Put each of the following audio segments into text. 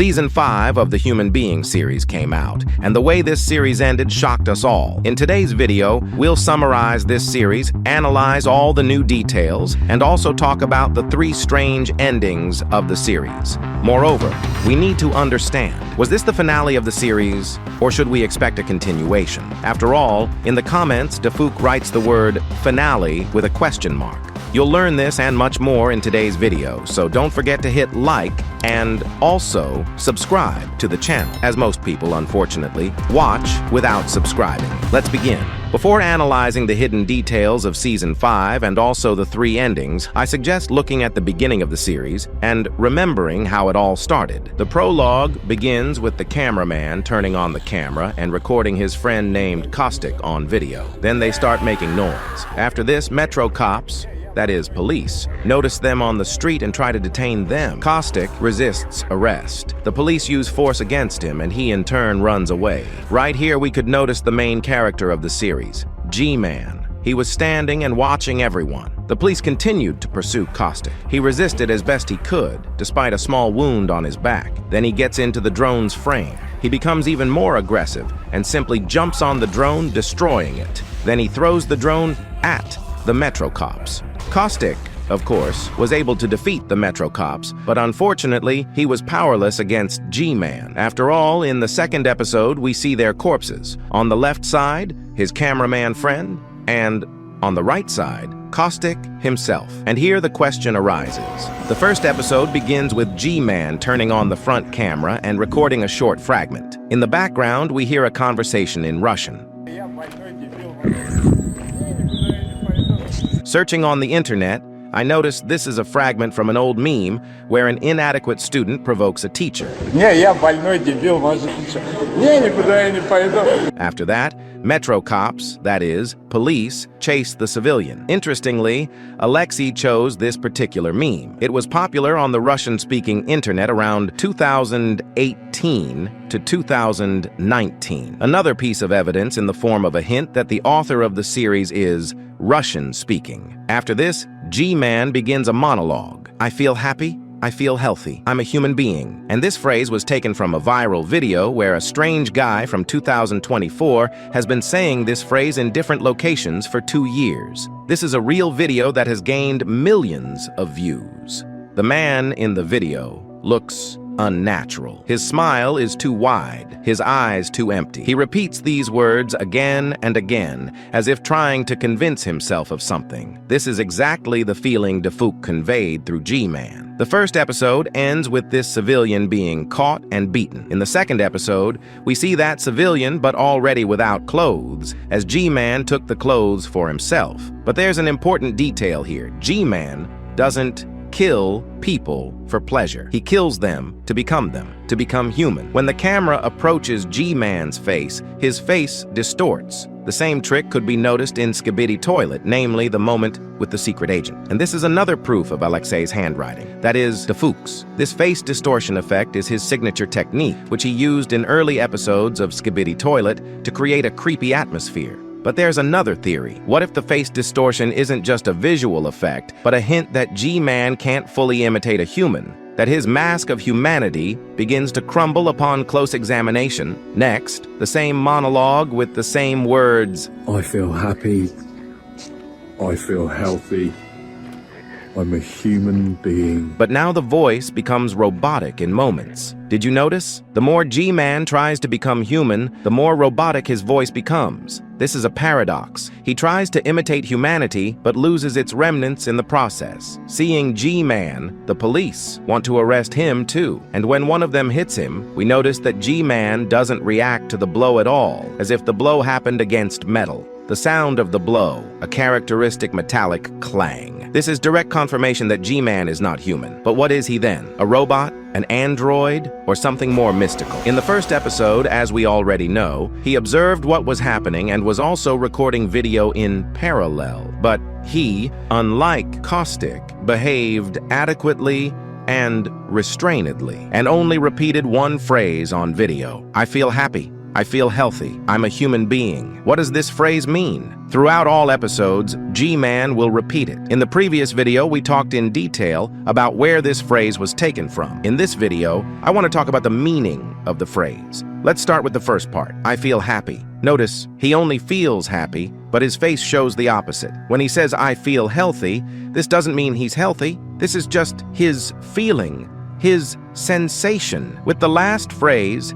Season 5 of the Human Being series came out, and the way this series ended shocked us all. In today's video, we'll summarize this series, analyze all the new details, and also talk about the 3 strange endings of the series. Moreover, we need to understand, was this the finale of the series, or should we expect a continuation? After all, in the comments, Defuk writes the word finale with a question mark. You'll learn this and much more in today's video, so don't forget to hit like and also subscribe to the channel, as most people, unfortunately, watch without subscribing. Let's begin. Before analyzing the hidden details of Season 5 and also the 3 endings, I suggest looking at the beginning of the series and remembering how it all started. The prologue begins with the cameraman turning on the camera and recording his friend named Caustic on video. Then they start making noise. After this, Metro cops, that is, police, notice them on the street and try to detain them. Caustic resists arrest. The police use force against him, and he in turn runs away. Right here we could notice the main character of the series, Gman. He was standing and watching everyone. The police continued to pursue Caustic. He resisted as best he could, despite a small wound on his back. Then he gets into the drone's frame. He becomes even more aggressive and simply jumps on the drone, destroying it. Then he throws the drone at the Metro cops. Caustic, of course, was able to defeat the Metro cops, but unfortunately, he was powerless against Gman. After all, in the second episode, we see their corpses. On the left side, his cameraman friend, and on the right side, Caustic himself. And here the question arises. The first episode begins with Gman turning on the front camera and recording a short fragment. In the background, we hear a conversation in Russian. Searching on the internet, I noticed this is a fragment from an old meme where an inadequate student provokes a teacher. After that, Metro cops, that is, police, chase the civilian. Interestingly, Alexei chose this particular meme. It was popular on the Russian-speaking internet around 2018 to 2019. Another piece of evidence in the form of a hint that the author of the series is Russian-speaking. After this, Gman begins a monologue. I feel happy. I feel healthy. I'm a human being. And this phrase was taken from a viral video where a strange guy from 2024 has been saying this phrase in different locations for 2 years. This is a real video that has gained millions of views. The man in the video looks unnatural. His smile is too wide, his eyes too empty. He repeats these words again and again, as if trying to convince himself of something. This is exactly the feeling Defuk conveyed through Gman. The first episode ends with this civilian being caught and beaten. In the second episode, we see that civilian, but already without clothes, as Gman took the clothes for himself. But there's an important detail here. Gman doesn't kill people for pleasure. He kills them, to become human. When the camera approaches Gman's face, his face distorts. The same trick could be noticed in Skibidi Toilet, namely the moment with the secret agent. And this is another proof of Alexei's handwriting, that is, Defuk's. This face distortion effect is his signature technique, which he used in early episodes of Skibidi Toilet to create a creepy atmosphere. But there's another theory. What if the face distortion isn't just a visual effect, but a hint that Gman can't fully imitate a human? That his mask of humanity begins to crumble upon close examination. Next, the same monologue with the same words. I feel happy. I feel healthy. I'm a human being. But now the voice becomes robotic in moments. Did you notice? The more Gman tries to become human, the more robotic his voice becomes. This is a paradox. He tries to imitate humanity, but loses its remnants in the process. Seeing Gman, the police want to arrest him too. And when one of them hits him, we notice that Gman doesn't react to the blow at all, as if the blow happened against metal. The sound of the blow, a characteristic metallic clang. This is direct confirmation that Gman is not human. But what is he then? A robot? An android? Or something more mystical? In the first episode, as we already know, he observed what was happening and was also recording video in parallel. But he, unlike Caustic, behaved adequately and restrainedly, and only repeated one phrase on video. I feel happy. I feel healthy. I'm a human being. What does this phrase mean? Throughout all episodes, Gman will repeat it. In the previous video, we talked in detail about where this phrase was taken from. In this video, I want to talk about the meaning of the phrase. Let's start with the first part. I feel happy. Notice, he only feels happy, but his face shows the opposite. When he says, I feel healthy, this doesn't mean he's healthy. This is just his feeling, his sensation. With the last phrase,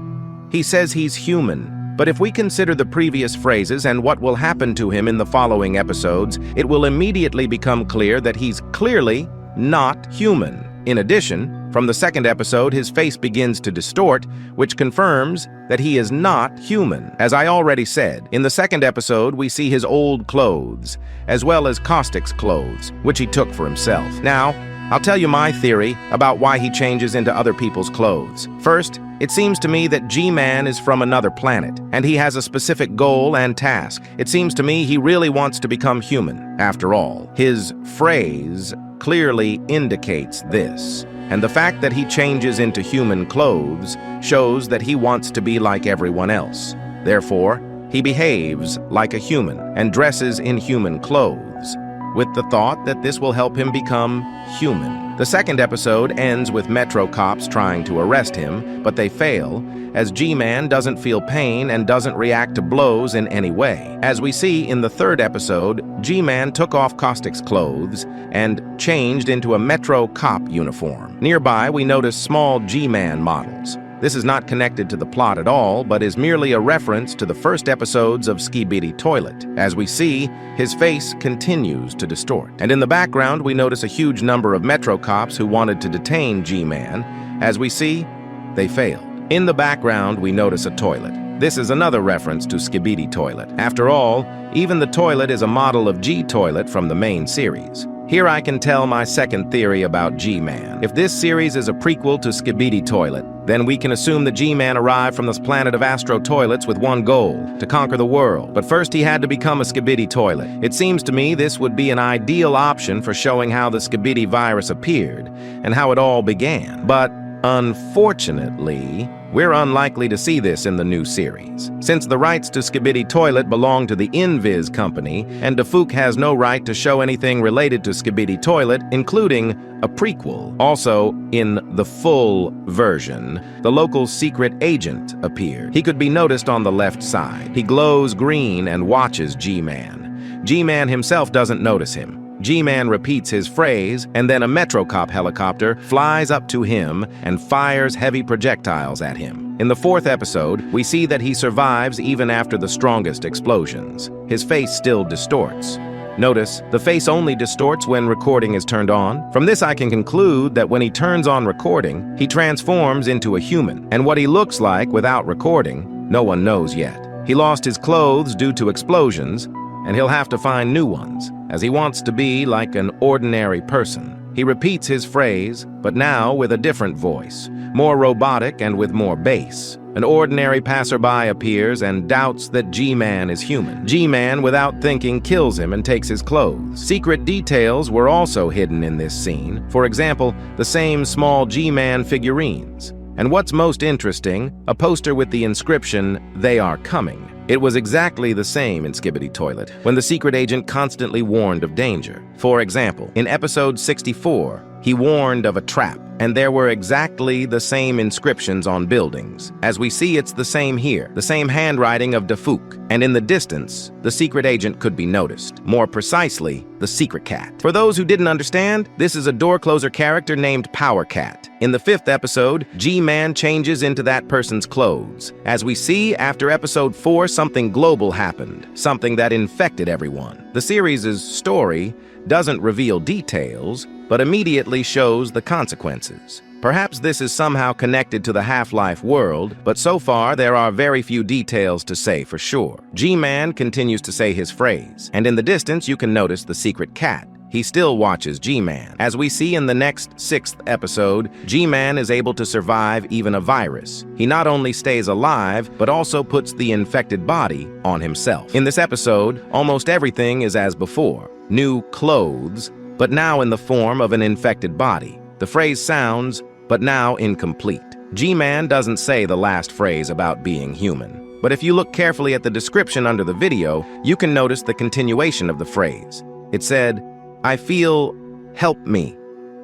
he says he's human. But if we consider the previous phrases and what will happen to him in the following episodes, it will immediately become clear that he's clearly not human. In addition, from the second episode, his face begins to distort, which confirms that he is not human. As I already said, in the second episode, we see his old clothes, as well as Caustic's clothes, which he took for himself. Now, I'll tell you my theory about why he changes into other people's clothes. First, it seems to me that Gman is from another planet, and he has a specific goal and task. It seems to me he really wants to become human, after all. His phrase clearly indicates this, and the fact that he changes into human clothes shows that he wants to be like everyone else. Therefore, he behaves like a human and dresses in human clothes, with the thought that this will help him become human. The second episode ends with Metro cops trying to arrest him, but they fail, as Gman doesn't feel pain and doesn't react to blows in any way. As we see in the third episode, Gman took off Caustic's clothes and changed into a Metro cop uniform. Nearby, we notice small Gman models. This is not connected to the plot at all, but is merely a reference to the first episodes of Skibidi Toilet. As we see, his face continues to distort. And in the background, we notice a huge number of Metro cops who wanted to detain Gman. As we see, they failed. In the background, we notice a toilet. This is another reference to Skibidi Toilet. After all, even the toilet is a model of G-Toilet from the main series. Here I can tell my second theory about Gman. If this series is a prequel to Skibidi Toilet, then we can assume that Gman arrived from this planet of Astro Toilets with one goal, to conquer the world. But first he had to become a Skibidi Toilet. It seems to me this would be an ideal option for showing how the Skibidi virus appeared, and how it all began. But unfortunately, we're unlikely to see this in the new series. Since the rights to Skibidi Toilet belong to the Invis company, and Defuk has no right to show anything related to Skibidi Toilet, including a prequel. Also, in the full version, the local secret agent appeared. He could be noticed on the left side. He glows green and watches Gman. Gman himself doesn't notice him. Gman repeats his phrase, and then a Metrocop helicopter flies up to him and fires heavy projectiles at him. In the fourth episode, we see that he survives even after the strongest explosions. His face still distorts. Notice, the face only distorts when recording is turned on. From this I can conclude that when he turns on recording, he transforms into a human. And what he looks like without recording, no one knows yet. He lost his clothes due to explosions, and he'll have to find new ones, as he wants to be like an ordinary person. He repeats his phrase, but now with a different voice, more robotic and with more bass. An ordinary passerby appears and doubts that Gman is human. Gman, without thinking, kills him and takes his clothes. Secret details were also hidden in this scene. For example, the same small Gman figurines. And what's most interesting, a poster with the inscription, "They are coming." It was exactly the same in Skibidi Toilet, when the secret agent constantly warned of danger. For example, in episode 64, he warned of a trap, and there were exactly the same inscriptions on buildings. As we see, it's the same here, the same handwriting of Defuk, and in the distance, the secret agent could be noticed. More precisely, the secret cat. For those who didn't understand, this is a door closer character named Power Cat. In the fifth episode, Gman changes into that person's clothes. As we see, after episode 4, something global happened, something that infected everyone. The series' story doesn't reveal details, but immediately shows the consequences. Perhaps this is somehow connected to the Half-Life world, but so far there are very few details to say for sure. Gman continues to say his phrase, and in the distance you can notice the secret cat. He still watches Gman. As we see in the next 6th episode, Gman is able to survive even a virus. He not only stays alive, but also puts the infected body on himself. In this episode, almost everything is as before. New clothes, but now in the form of an infected body. The phrase sounds, but now incomplete. Gman doesn't say the last phrase about being human, But if you look carefully at the description under the video, you can notice the continuation of the phrase. It said, "I feel, help me."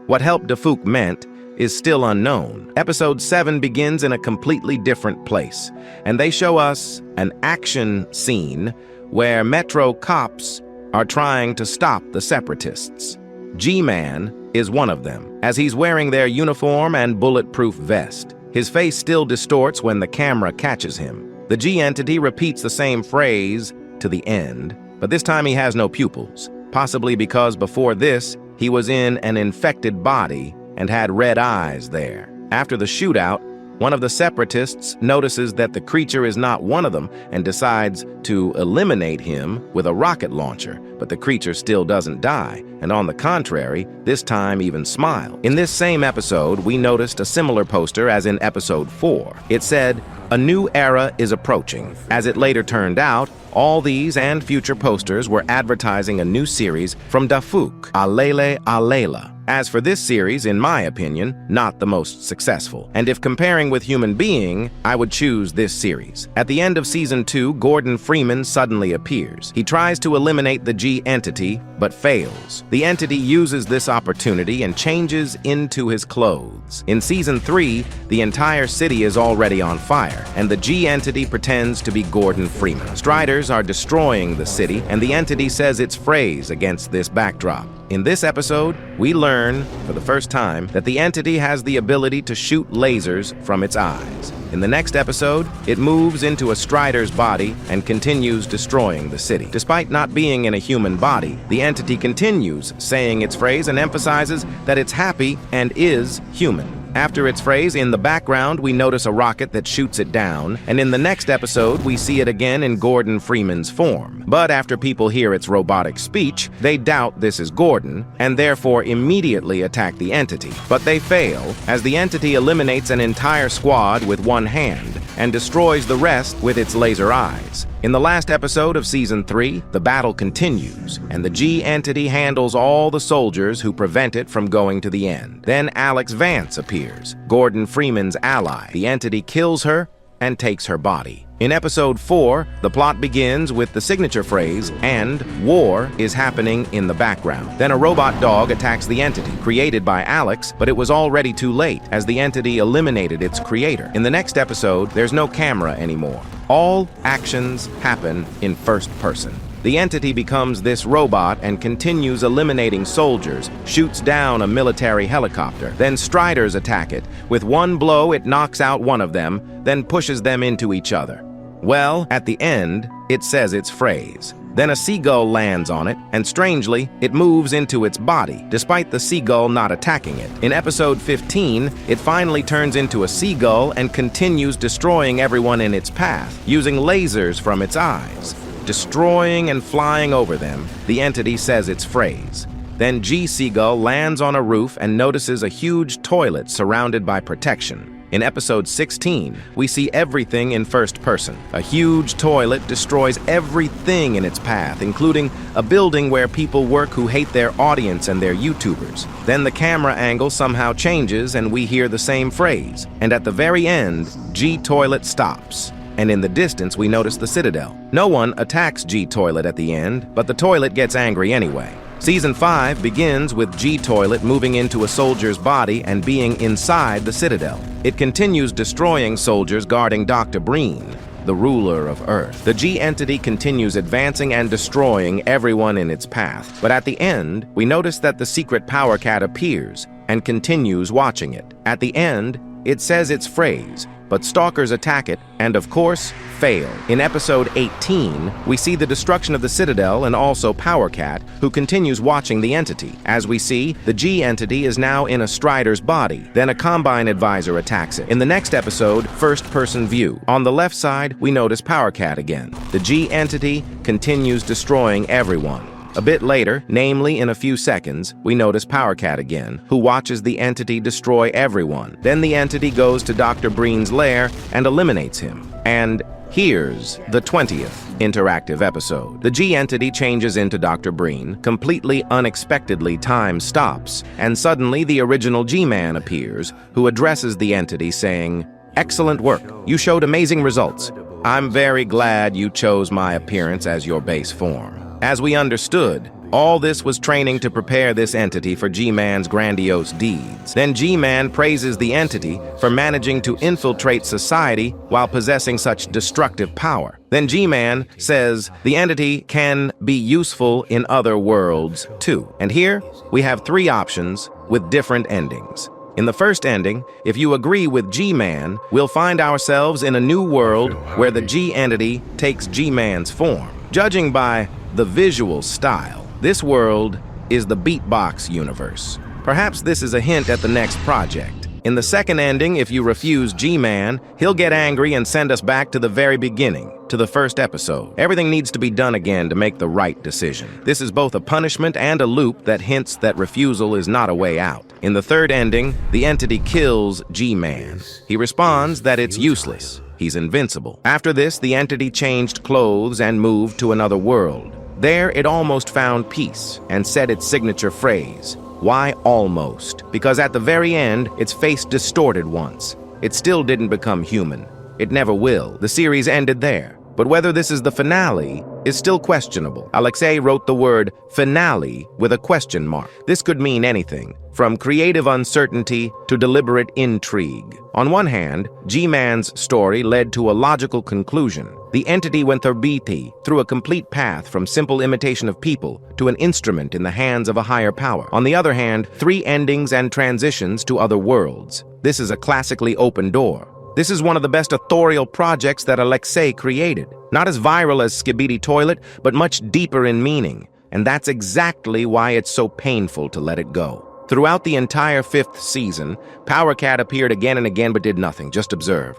What help Defuk meant is still unknown. Episode 7 begins in a completely different place, and they show us an action scene where Metro cops are trying to stop the separatists. Gman is one of them, as he's wearing their uniform and bulletproof vest. His face still distorts when the camera catches him. The G entity repeats the same phrase to the end, but this time he has no pupils, possibly because before this, he was in an infected body and had red eyes there. After the shootout, one of the separatists notices that the creature is not one of them and decides to eliminate him with a rocket launcher, but the creature still doesn't die, and on the contrary, this time even smile. In this same episode, we noticed a similar poster as in episode 4. It said, "A new era is approaching." As it later turned out, all these and future posters were advertising a new series from Defuk, Alele Alela. As for this series, in my opinion, not the most successful. And if comparing with Human Being, I would choose this series. At the end of Season 2, Gordon Freeman suddenly appears. He tries to eliminate the G entity, but fails. The entity uses this opportunity and changes into his clothes. In Season 3, the entire city is already on fire, and the G entity pretends to be Gordon Freeman. Striders are destroying the city, and the entity says its phrase against this backdrop. In this episode, we learn, for the first time, that the entity has the ability to shoot lasers from its eyes. In the next episode, it moves into a Strider's body and continues destroying the city. Despite not being in a human body, the entity continues saying its phrase and emphasizes that it's happy and is human. After its phrase, in the background, we notice a rocket that shoots it down, and in the next episode, we see it again in Gordon Freeman's form. But after people hear its robotic speech, they doubt this is Gordon, and therefore immediately attack the entity. But they fail, as the entity eliminates an entire squad with one hand, and destroys the rest with its laser eyes. In the last episode of Season 3, the battle continues, and the G entity handles all the soldiers who prevent it from going to the end. Then Alex Vance appears, Gordon Freeman's ally. The entity kills her and takes her body. In episode 4, the plot begins with the signature phrase, and war is happening in the background. Then a robot dog attacks the entity, created by Alex, but it was already too late, as the entity eliminated its creator. In the next episode, there's no camera anymore. All actions happen in first person. The entity becomes this robot and continues eliminating soldiers, shoots down a military helicopter. Then Striders attack it. With one blow, it knocks out one of them, then pushes them into each other. Well, at the end, it says its phrase. Then a seagull lands on it, and strangely, it moves into its body, despite the seagull not attacking it. In episode 15, it finally turns into a seagull and continues destroying everyone in its path, using lasers from its eyes. Destroying and flying over them, the entity says its phrase. Then G Seagull lands on a roof and notices a huge toilet surrounded by protection. In episode 16, we see everything in first person. A huge toilet destroys everything in its path, including a building where people work who hate their audience and their YouTubers. Then the camera angle somehow changes and we hear the same phrase. And at the very end, G Toilet stops. And in the distance, we notice the Citadel. No one attacks G Toilet at the end, but the toilet gets angry anyway. Season 5 begins with G Toilet moving into a soldier's body and being inside the Citadel. It continues destroying soldiers guarding Dr. Breen, the ruler of Earth. The G entity continues advancing and destroying everyone in its path. But at the end, we notice that the secret Power Cat appears and continues watching it. At the end, it says its phrase, but stalkers attack it and, of course, fail. In episode 18, we see the destruction of the Citadel and also Power Cat, who continues watching the entity. As we see, the G entity is now in a Strider's body. Then a Combine advisor attacks it. In the next episode, first-person view. On the left side, we notice Power Cat again. The G entity continues destroying everyone. A bit later, namely in a few seconds, we notice Power Cat again, who watches the entity destroy everyone. Then the entity goes to Dr. Breen's lair and eliminates him. And here's the 20th interactive episode. The G entity changes into Dr. Breen. Completely unexpectedly, time stops, and suddenly the original Gman appears, who addresses the entity saying, "Excellent work. You showed amazing results. I'm very glad you chose my appearance as your base form. As we understood, all this was training to prepare this entity for Gman's grandiose deeds. Then Gman praises the entity for managing to infiltrate society while possessing such destructive power. Then Gman says the entity can be useful in other worlds too. And here we have three options with different endings. In the first ending, if you agree with Gman, we'll find ourselves in a new world where the G entity takes Gman's form. Judging by the visual style, this world is the Beatbox universe. Perhaps this is a hint at the next project. In the second ending, if you refuse Gman, he'll get angry and send us back to the very beginning, to the first episode. Everything needs to be done again to make the right decision. This is both a punishment and a loop that hints that refusal is not a way out. In the third ending, the entity kills Gman. He responds that it's useless. He's invincible. After this, the entity changed clothes and moved to another world. There, it almost found peace and said its signature phrase. Why almost? Because at the very end, its face distorted once. It still didn't become human. It never will. The series ended there. But whether this is the finale is still questionable. Alexei wrote the word finale with a question mark. This could mean anything, from creative uncertainty to deliberate intrigue. On one hand, Gman's story led to a logical conclusion. The entity went through a complete path from simple imitation of people to an instrument in the hands of a higher power. On the other hand, three endings and transitions to other worlds. This is a classically open door. This is one of the best authorial projects that Alexei created. Not as viral as Skibidi Toilet, but much deeper in meaning. And that's exactly why it's so painful to let it go. Throughout the entire 5th season, Power Cat appeared again and again but did nothing, just observed.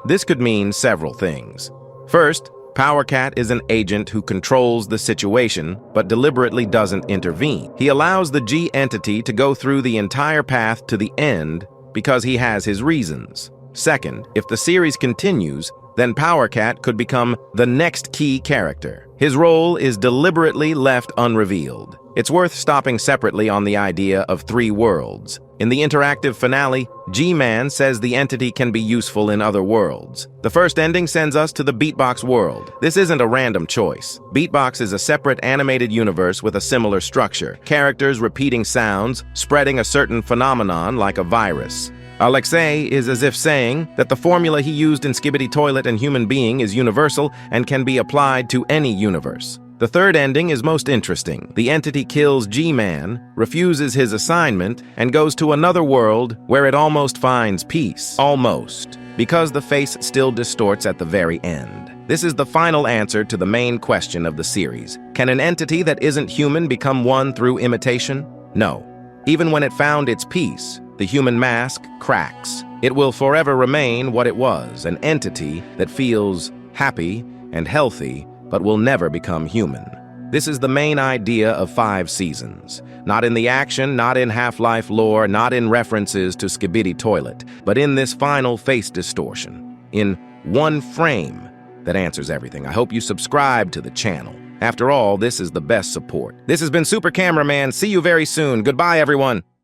This could mean several things. First, Power Cat is an agent who controls the situation but deliberately doesn't intervene. He allows the G entity to go through the entire path to the end because he has his reasons. Second, if the series continues, then Power Cat could become the next key character. His role is deliberately left unrevealed. It's worth stopping separately on the idea of 3 worlds. In the interactive finale, Gman says the entity can be useful in other worlds. The first ending sends us to the Beatbox world. This isn't a random choice. Beatbox is a separate animated universe with a similar structure. Characters repeating sounds, spreading a certain phenomenon like a virus. Alexei is as if saying that the formula he used in Skibidi Toilet and Human Being is universal and can be applied to any universe. The third ending is most interesting. The entity kills Gman, refuses his assignment, and goes to another world where it almost finds peace. Almost. Because the face still distorts at the very end. This is the final answer to the main question of the series. Can an entity that isn't human become one through imitation? No. Even when it found its peace, the human mask cracks. It will forever remain what it was, an entity that feels happy and healthy, but will never become human. This is the main idea of 5 seasons. Not in the action, not in Half-Life lore, not in references to Skibidi Toilet, but in this final face distortion. In one frame that answers everything. I hope you subscribe to the channel. After all, this is the best support. This has been Super Cameraman. See you very soon. Goodbye, everyone.